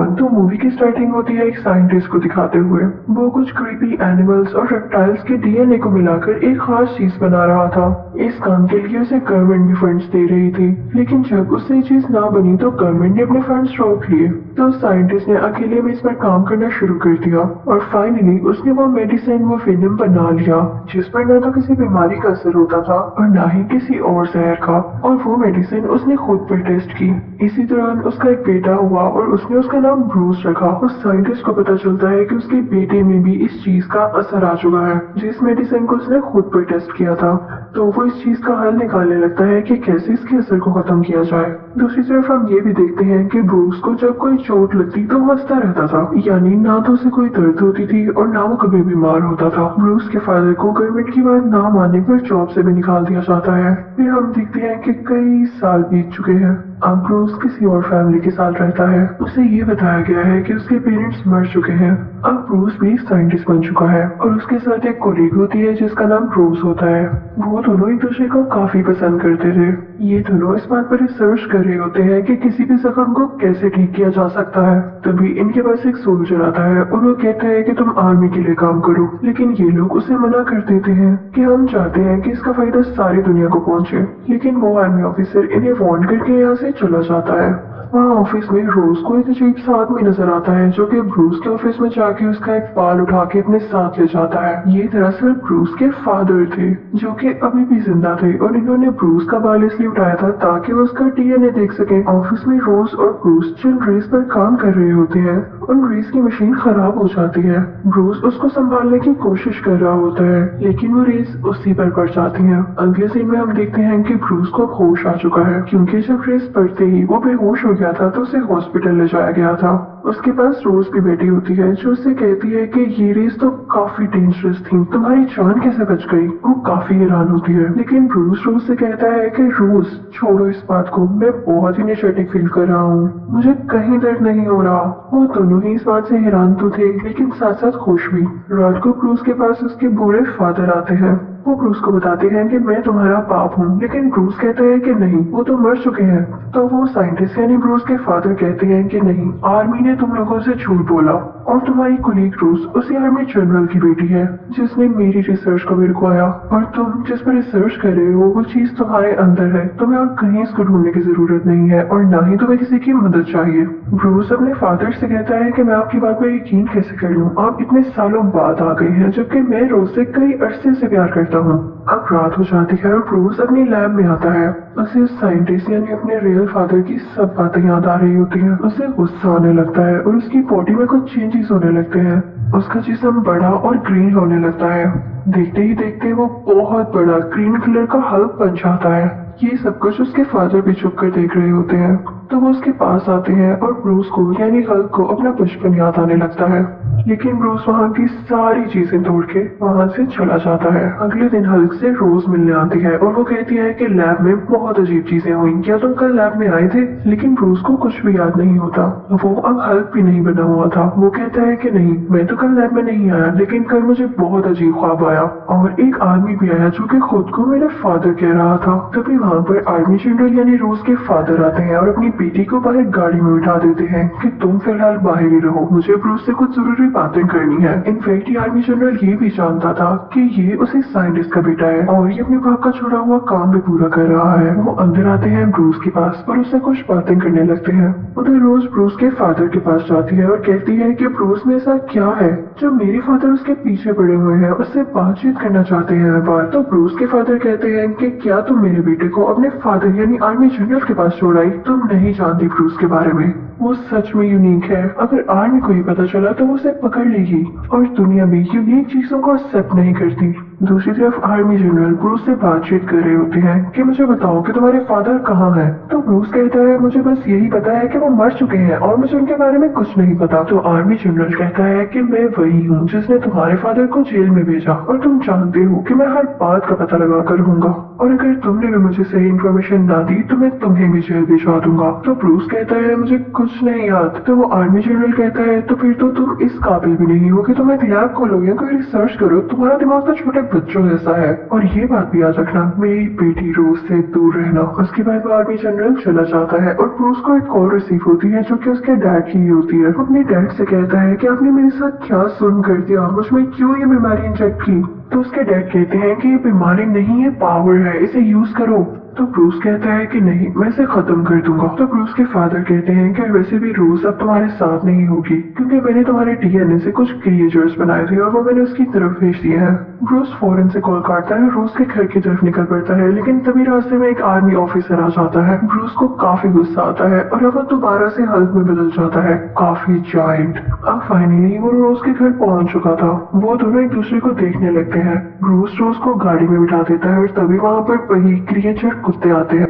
Everyone. तो movie की starting होती है एक साइंटिस्ट को दिखाते हुए। वो कुछ क्रीपी एनिमल्स और रेप्टाइल्स के डीएनए को मिलाकर एक खास चीज बना रहा था। इस काम के लिए उसे गवर्नमेंट भी फंड्स दे रही थी, लेकिन जब उससे ये चीज ना बनी तो गवर्नमेंट ने अपने फंड्स रोक लिए। तो साइंटिस्ट ने अकेले में इस पर काम करना शुरू कर दिया और फाइनली उसने वो मेडिसिन, वो वेनम बना लिया जिस पर ना तो किसी बीमारी का असर होता था और ना ही किसी और जहर का। और वो मेडिसिन उसने खुद पर टेस्ट की। इसी दौरान उसका एक बेटा हुआ और उसने उसका नाम ब्रूस रखा। और साइंटिस्ट को पता चलता है कि उसके बेटे में भी इस चीज का असर आ चुका है जिस मेडिसिन को उसने खुद पर टेस्ट किया था। तो वो इस चीज का हल निकालने लगता है कि कैसे इसके असर को खत्म किया जाए। दूसरी तरफ हम ये भी देखते हैं कि ब्रूस को जब कोई चोट लगती तो वो हंसता रहता था, यानी ना तो उसे कोई दर्द होती थी और ना वो कभी बीमार होता था। ब्रूस के फादर को गवर्नमेंट की बात ना मानने पर जॉब से भी निकाल दिया जाता है। फिर हम देखते हैं कि कई साल बीत चुके हैं। अब ब्रूस किसी और फैमिली के साथ रहता है। उसे ये बताया गया है कि उसके पेरेंट्स मर चुके हैं। अब ब्रूस भी साइंटिस्ट बन चुका है और उसके साथ एक कोलीग होती है जिसका नाम रोज होता है। वो दोनों एक दूसरे को काफी पसंद करते थे। ये दोनों इस बात पर रिसर्च कर रहे होते हैं कि किसी भी जख्म को कैसे ठीक किया जा सकता है। तभी इनके पास एक सोल्जर आता है और वो कहता है कि तुम आर्मी के लिए काम करो, लेकिन ये लोग उसे मना कर देते हैं कि हम चाहते हैं कि इसका फायदा सारी दुनिया को पहुंचे। लेकिन वो आर्मी ऑफिसर इन्हें वार्न करके यहाँ से चला जाता है। वहाँ ऑफिस में रोज को एक अजीब सा आदमी नजर आता है जो कि ब्रूस के ऑफिस में जाके उसका एक बाल उठा के अपने साथ ले जाता है। ये दरअसल ब्रूस के फादर थे जो कि अभी भी जिंदा थे और इन्होंने ब्रूस का बाल इसलिए उठाया था ताकि वो उसका डीएनए देख सके। ऑफिस में रोज और ब्रूस जिन रेस पर काम कर रहे होते हैं उन रेस की मशीन खराब हो जाती है। ब्रूस उसको संभालने की कोशिश कर रहा होता है लेकिन वो रेस उसी पर पड़ जाती है। अगले सीन में हम देखते हैं कि ब्रूस को होश आ चुका है क्योंकि जब रेस पड़ते ही वो बेहोश हो गया था तो उसे हॉस्पिटल ले जाया गया था। उसके पास रोज भी बेटी होती है जो उससे कहती है कि ये रेस तो काफी डेंजरस थी, तुम्हारी जान कैसे बच गई। वो काफी हैरान होती है लेकिन ब्रूस रोज से कहता है कि रोज छोड़ो इस बात को, मैं बहुत ही एनर्जेटिक फील कर रहा हूँ, मुझे कहीं दर्द नहीं हो रहा। वो दोनों ही इस बात से हैरान तो थे लेकिन साथ साथ खुश भी। रात को ब्रूस के पास उसके बूढ़े फादर आते हैं। वो ब्रूस को बताते हैं कि मैं तुम्हारा बाप हूँ, लेकिन ब्रूस कहता है कि नहीं, वो तो मर चुके हैं। तो वो साइंटिस्ट यानी ब्रूस के फादर कहते हैं कि नहीं, आर्मी ने तुम लोगों से झूठ बोला और तुम्हारी कोलीग रूस उसी आर्मी जनरल की बेटी है जिसने मेरी रिसर्च को भी रुकवाया और तुम जिस पर रिसर्च कर रहे हो वो चीज तुम्हारे अंदर है, तुम्हें और कहीं इसको ढूंढने की जरूरत नहीं है और ना ही तुम्हें किसी की मदद चाहिए। ब्रूस अपने फादर से कहता है कि मैं आपकी बात पर यकीन कैसे कर लूं, आप इतने सालों बाद आ गए हैं जबकि मैं रोज से कई अरसे से प्यार करता हूँ। अब रात हो जाती है और ब्रूस अपनी लैब में आता है। उसे उस साइंटिस्ट यानी अपने रियल फादर की सब बातें याद आ रही होती हैं। उसे गुस्सा आने लगता है और उसकी बॉडी में कुछ चेंजेस होने लगते हैं। उसका जिस्म बड़ा और ग्रीन होने लगता है। देखते ही देखते वो बहुत बड़ा ग्रीन कलर का हल्क बन जाता है। ये सब कुछ उसके फादर भी छुप कर देख रहे होते हैं। तो वो उसके पास आते हैं और ब्रूस को यानी हल्क को अपना बचपन याद आने लगता है। लेकिन ब्रूस वहाँ की सारी चीजें तोड़ के वहाँ से चला जाता है। अगले दिन हल्क से रोज मिलने आती है और वो कहती है कि लैब में बहुत अजीब चीजें हुई, क्या तुम कल लैब में आए थे। लेकिन ब्रूस को कुछ भी याद नहीं होता। वो अब हल्क भी नहीं बना हुआ था। वो कहता है कि नहीं, मैं तो कल लैब में नहीं आया, लेकिन कल मुझे बहुत अजीब ख्वाब आया और एक आदमी भी आया जो कि खुद को मेरे फादर कह रहा था। तभी वहाँ पर आर्मी जनरल यानी रोज के फादर आते हैं और अपनी बेटी को बाहर गाड़ी में बिठा देते हैं कि तुम फिलहाल बाहर ही रहो, मुझे ब्रूस से कुछ जरूरी बातें करनी है। इनफैक्ट ये आर्मी जनरल ये भी जानता था कि ये उसी साइंटिस्ट का बेटा है और ये अपने बाप का छोड़ा हुआ काम भी पूरा कर रहा है। वो अंदर आते हैं ब्रूस के पास और उससे कुछ बातें करने लगते हैं। उधर रोज ब्रूस के फादर के पास जाती है और कहती है कि ब्रूस में ऐसा क्या है जो मेरे फादर उसके पीछे पड़े हुए हैं, उससे बातचीत करना चाहते हैं हर बार। तो ब्रूस के फादर कहते हैं कि क्या तुम मेरे बेटे को अपने फादर यानी आर्मी जनरल के पास छोड़ आई, तुम नहीं जानती ब्रूस के बारे में, वो सच में यूनिक है। अगर आर्मी को ही पता चला तो वो उसे पकड़ लेगी और दुनिया में यूनिक चीजों को एक्सेप्ट नहीं करती। दूसरी तरफ आर्मी जनरल ब्रूस से बातचीत कर रहे होते हैं कि मुझे बताओ कि तुम्हारे फादर कहाँ हैं। तो ब्रूस कहता है मुझे बस यही पता है कि वो मर चुके हैं और मुझे उनके बारे में कुछ नहीं पता। तो आर्मी जनरल कहता है कि मैं वही हूँ जिसने तुम्हारे फादर को जेल में भेजा और तुम जानते हो कि मैं हर बात का पता लगा कर रहूंगा और अगर तुमने भी मुझे सही इन्फॉर्मेशन ना दी तो मैं तुम्हें भी जेल भिजवा दूंगा। तो ब्रूस कहता है मुझे कुछ नहीं याद। तो वो आर्मी जनरल कहता है तो फिर तो तुम इस काबिल भी नहीं हो कि तुम एक लैब खोलो या कोई रिसर्च करो, तुम्हारा दिमाग तो छोटे बच्चों जैसा है। और ये बात भी याद रखना, मेरी बेटी रोज से दूर रहना। उसके बाद वो आर्मी जनरल चला जाता है और ब्रूस को एक कॉल रिसीव होती है जो कि उसके डैड की ही होती है। वो अपने डैड से कहता है कि आपने मेरे साथ क्या जुल्म कर दिया, मुझमें क्यों ये बीमारी इंजेक्ट की। तो उसके डैड कहते हैं कि ये बीमारी नहीं है, पावर है, इसे यूज करो। तो ब्रूस कहता है कि नहीं, मैं इसे खत्म कर दूंगा। तो ब्रूस के फादर कहते हैं कि वैसे भी रोज अब तुम्हारे साथ नहीं होगी, क्योंकि मैंने तुम्हारे डीएनए से कुछ क्रिएचर्स बनाए थे और वो मैंने उसकी तरफ भेज दिए हैं। ब्रूस फौरन से कॉल काटता है, रोज के घर की तरफ निकल पड़ता है, लेकिन तभी रास्ते में एक आर्मी ऑफिसर आ जाता है। ब्रूस को काफी गुस्सा आता है और अब वो दोबारा से हल्क में बदल जाता है, काफी जायंट। अब फाइनली वो रोज के घर पहुंच चुका था। वो दोनों एक दूसरे को देखने लगते हैं। ब्रूस रोज को गाड़ी में बिठा देता है और तभी वहाँ पर वही क्रिएचर कुत्ते आते हैं,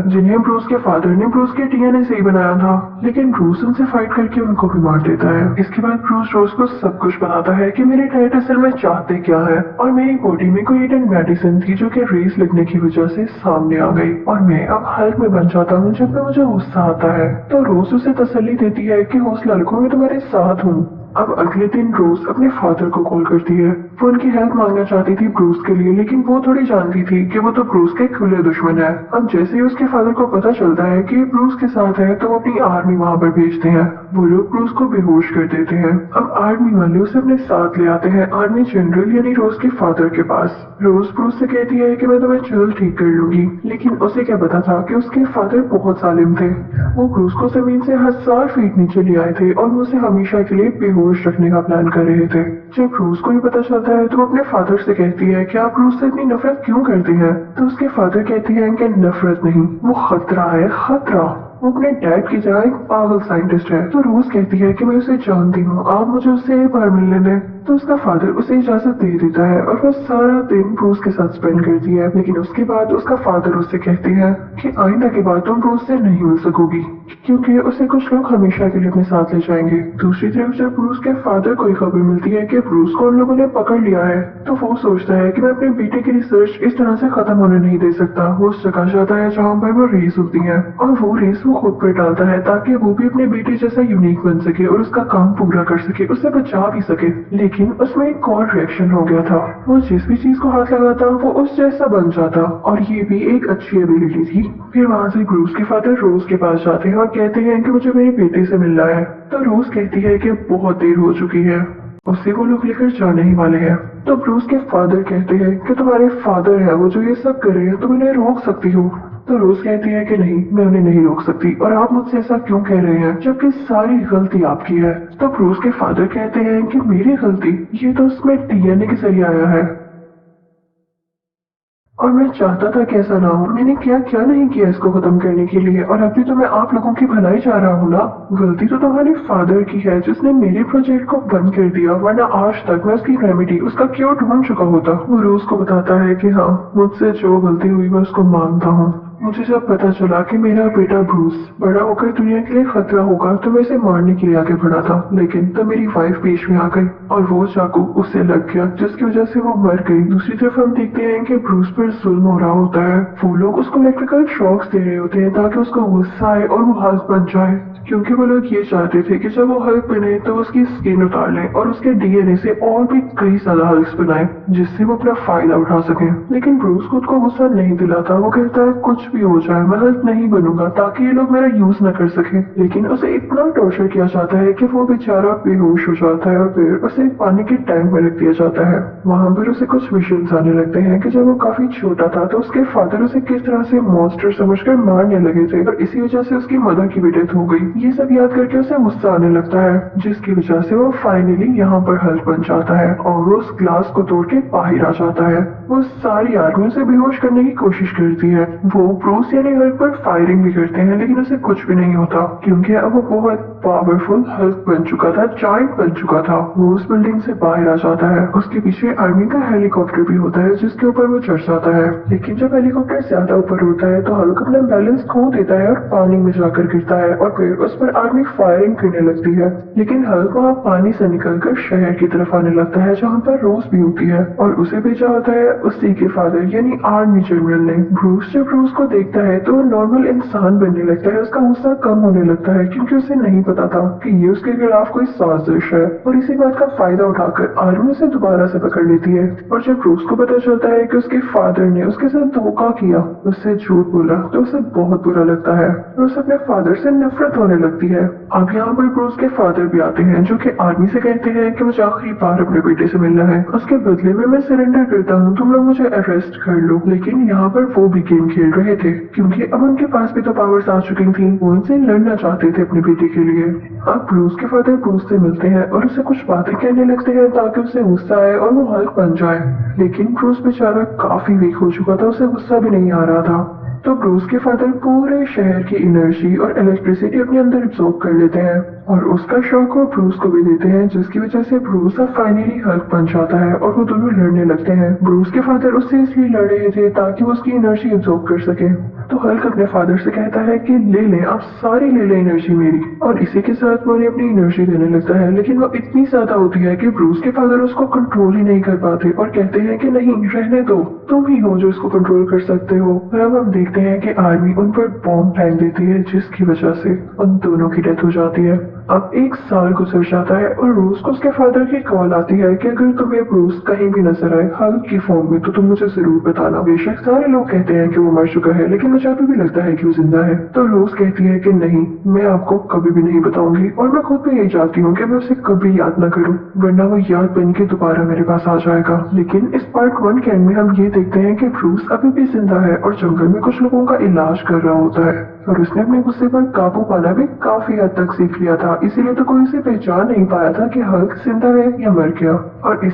जिन्हें ब्रूस के फादर ने ब्रूस के डीएनए से ही बनाया था। लेकिन ब्रूस उनसे फाइट करके उनको भी मार देता है। इसके बाद ब्रूस रोज को सब कुछ बताता है कि मेरे डैड असल में चाहते क्या है, और मेरी बॉडी में कोई हिडन मेडिसिन थी जो कि रेस लगने की वजह से सामने आ गई, और मैं अब हल्क में बन जाता हूँ जब भी मुझे गुस्सा आता है। तो रोज उसे तसल्ली देती है कि हौसला रखो, मैं तुम्हारे साथ हूँ। अब अगले दिन रोज अपने फादर को कॉल करती है। वो उनकी हेल्प मांगना चाहती थी ब्रूस के लिए, लेकिन वो थोड़ी जानती थी कि वो तो ब्रूस के खुले दुश्मन है। अब जैसे ही उसके फादर को पता चलता है कि ब्रूस के साथ है, तो वो अपनी आर्मी वहाँ पर भेजते हैं। वो लोग ब्रूस को बेहोश कर देते हैं। अब आर्मी वाले उसे अपने साथ ले आते हैं आर्मी जनरल यानी रोज के फादर के पास। रोज ब्रूस से कहती है कि मैं तुम्हें जल्द ठीक कर लूंगी, लेकिन उसे क्या पता था कि उसके फादर बहुत जालिम थे। वो ब्रूस को जमीन से 1000 फीट नीचे ले आए थे और वो उसे हमेशा के लिए बेहोश रखने का प्लान कर रहे थे। जब रूस को ये पता चलता है तो वो अपने फादर से कहती है कि आप रूस से इतनी नफरत क्यों करते हैं। तो उसके फादर कहते हैं कि नफरत नहीं, वो खतरा है, खतरा। वो अपने डैड की तरह एक पागल साइंटिस्ट है। तो रूस कहती है कि मैं उसे जानती हूँ, आप मुझे उससे एक बार मिलने दें। तो उसका फादर उसे इजाजत दे देता है और वो सारा दिन ब्रूस के साथ स्पेंड करती है। लेकिन उसके बाद उसका फादर उससे कहते हैं कि आइंदा के बाद तुम ब्रूस से नहीं मिल सकोगी, क्योंकि उसे कुछ लोग हमेशा के लिए अपने साथ ले जाएंगे। दूसरी तरफ जब ब्रूस के फादर को खबर मिलती है कि ब्रूस को उन लोगों ने पकड़ लिया है, तो वो सोचता है कि मैं अपने बेटे की रिसर्च इस तरह से खत्म होने नहीं दे सकता। वो उस जगह जाता है जहाँ पर वो रेस होती है, और वो रेस वो खुद पर डालता है ताकि वो भी अपने बेटे जैसा यूनिक बन सके और उसका काम पूरा कर सके, उसे बचा भी सके। लेकिन उसमें एक और रिएक्शन हो गया था। वो जिस भी चीज को हाथ लगाता वो उस जैसा बन जाता, और ये भी एक अच्छी एबिलिटी थी। फिर वहाँ से ब्रूस के फादर रोज के पास जाते हैं और कहते हैं कि मुझे मेरे बेटे से मिलना है। तो रोज कहती है कि बहुत देर हो चुकी है, उसे वो लोग लेकर जाने ही वाले हैं। तो ब्रूस के फादर कहते हैं कि तुम्हारे फादर है वो जो ये सब कर रहे हैं, तुम इन्हें रोक सकती हो। तो रोज कहती है कि नहीं, मैं उन्हें नहीं रोक सकती, और आप मुझसे ऐसा क्यों कह रहे हैं जबकि सारी गलती आपकी है। तो ब्रूस के फादर कहते हैं कि मेरी गलती, ये तो उसमें डीएनए के जरिए आया है, और मैं चाहता था कि ऐसा ना हो। मैंने क्या क्या नहीं किया इसको खत्म करने के लिए, और अभी तो मैं आप लोगों की भलाई चाह रहा हूँ ना। गलती तो तुम्हारे फादर की है जिसने मेरे प्रोजेक्ट को बंद कर दिया, वरना आज तक मैं उसकी रेमेडी, उसका क्योर ढूंढ चुका होता। वो रोज को बताता है कि हाँ, मुझसे जो गलती हुई मैं उसको मानता हूँ। मुझे जब पता चला कि मेरा बेटा ब्रूस बड़ा होकर दुनिया के लिए खतरा होगा, तो मैं इसे मारने के लिए आगे बढ़ा था। लेकिन तब मेरी वाइफ बीच में आ गई और वो चाकू उसे लग गया, जिसकी वजह से वो मर गई। दूसरी तरफ हम देखते हैं कि ब्रूस पर जुल्म हो रहा होता है। वो लोग उसको इलेक्ट्रिकल शॉक्स दे रहे होते हैं ताकि उसको गुस्सा आए और वो हल्क बन जाए, क्योंकि वो लोग ये चाहते थे कि जब वो हल्क बने तो उसकी स्किन उतार लें और उसके डीएनए से और भी कई सारा हल्क्स बनाए, जिससे वो अपना फायदा उठा सके। लेकिन ब्रूस खुद को गुस्सा नहीं दिलाता। वो कहता है कुछ भी हो जाए मैं हल्क नहीं बनूंगा ताकि ये लोग मेरा यूज न कर सके। लेकिन उसे इतना टॉर्चर किया जाता है कि वो बेचारा बेहोश हो जाता है, और फिर उसे एक पानी के टैंक में रख दिया जाता है। वहाँ पर उसे कुछ विजन्स आने लगते हैं कि जब वो काफी छोटा था तो उसके फादर उसे किस तरह से मॉन्स्टर समझकर मारने लगे थे, और इसी वजह से उसकी मदर की भी डेथ हो गई। ये सब याद करके उसे गुस्सा आने लगता है, जिसकी वजह से वो फाइनली यहाँ पर हल्क बन जाता है और वो उस ग्लास को तोड़ के बाहर आ जाता है। वो सारी आर्मी उसे बेहोश करने की कोशिश करती है। वो ब्रूस यानी हल्क पर फायरिंग भी करते हैं, लेकिन उसे कुछ भी नहीं होता, क्योंकि अब वो बहुत पावरफुल हल्क बन चुका था, जायंट बन चुका था। वो उस बिल्डिंग से बाहर आ जाता है। उसके पीछे आर्मी का हेलीकॉप्टर भी होता है जिसके ऊपर वो चढ़ जाता है। लेकिन जब हेलीकॉप्टर ज्यादा ऊपर होता है तो हल्क अपना बैलेंस खो देता है और पानी में जाकर गिरता है, और फिर उस पर आर्मी फायरिंग करने लगती है। लेकिन हल्क वहाँ पानी से निकलकर शहर की तरफ आने लगता है जहाँ पर रोज भी होती है, और उसे भेजा होता है उसी के फादर यानी आर्मी जनरल ने। ब्रूस जब रोज को देखता है तो वो नॉर्मल इंसान बनने लगता है। उसका गुस्सा कम होने लगता है क्योंकि उसे नहीं पता था कि ये उसके खिलाफ कोई साजिश है, और इसी बात का फायदा उठाकर आर्मी उसे दोबारा से पकड़ लेती है। और जब ब्रूस को पता चलता है कि उसके फादर ने उसके साथ धोखा किया, उससे झूठ बोला, तो उसे बहुत बुरा लगता है और उसे अपने फादर से नफरत होने लगती है। अब यहाँ पर ब्रूस के फादर भी आते हैं जो कि आर्मी से कहते हैं कि मुझे आखिरी बार अपने बेटे से मिलना है, उसके बदले में मैं सरेंडर करता हूँ, तुम लोग मुझे अरेस्ट कर लो। लेकिन यहाँ पर वो भी गेम खेल रहे थे क्योंकि अब उनके पास भी तो पावर्स आ चुकी थी। वो इनसे लड़ना चाहते थे अपने बेटे के लिए। अब ब्रूस के फादर ब्रूस से मिलते हैं और उसे कुछ बातें कहने लगते हैं ताकि उसे गुस्सा आए और वो हल्क बन जाए। लेकिन ब्रूस बेचारा काफी वीक हो चुका था, उसे गुस्सा भी नहीं आ रहा था। तो ब्रूस के फादर पूरे शहर की एनर्जी और इलेक्ट्रिसिटी अपने अंदर एब्जॉर्ब कर लेते हैं और उसका शौक वो ब्रूस को भी देते हैं, जिसकी वजह से ब्रूस अब फाइनली हल्क बन जाता है और वो दोनों लड़ने लगते हैं। ब्रूस के फादर उससे इसलिए लड़ रहे थे ताकि वो उसकी एनर्जी एब्जॉर्ब कर सके। तो हल्क अपने फादर से कहता है कि ले लें, आप सारी ले लें एनर्जी मेरी, और इसी के साथ वो उन्हें अपनी एनर्जी देने लगता है। लेकिन वो इतनी ज्यादा होती है कि ब्रूस के फादर उसको कंट्रोल ही नहीं कर पाते और कहते हैं कि नहीं, रहने दो, तुम ही हो जो इसको कंट्रोल कर सकते हो। और अब हम देखते हैं कि आर्मी उन पर बॉम्ब फेंक देती है, जिसकी वजह से उन दोनों की डेथ हो जाती है। अब 1 साल गुजर जाता है और रोज को उसके फादर की कॉल आती है कि अगर तुम्हें ब्रूस कहीं भी नजर आए हल्क की फॉर्म में तो तुम मुझे जरूर बताना। बेशक सारे लोग कहते हैं कि वो मर चुका है, लेकिन मुझे अभी भी लगता है कि वो जिंदा है। तो रोज कहती है कि नहीं, मैं आपको कभी भी नहीं बताऊंगी, और मैं खुद भी यही चाहती हूँ कि मैं उसे कभी याद ना करूँ, वरना वो याद बन के दोबारा मेरे पास आ जाएगा। लेकिन इस पार्ट 1 के एंड में हम ये देखते हैं कि ब्रूस अभी भी जिंदा है और जंगल में कुछ लोगों का इलाज कर रहा होता है, और उसने अपने गुस्से पर काबू पाना भी काफी हद तक सीख लिया था। इसीलिए तो कोई उसे पहचान नहीं पाया था कि हल्क जिंदा है या मर गया। और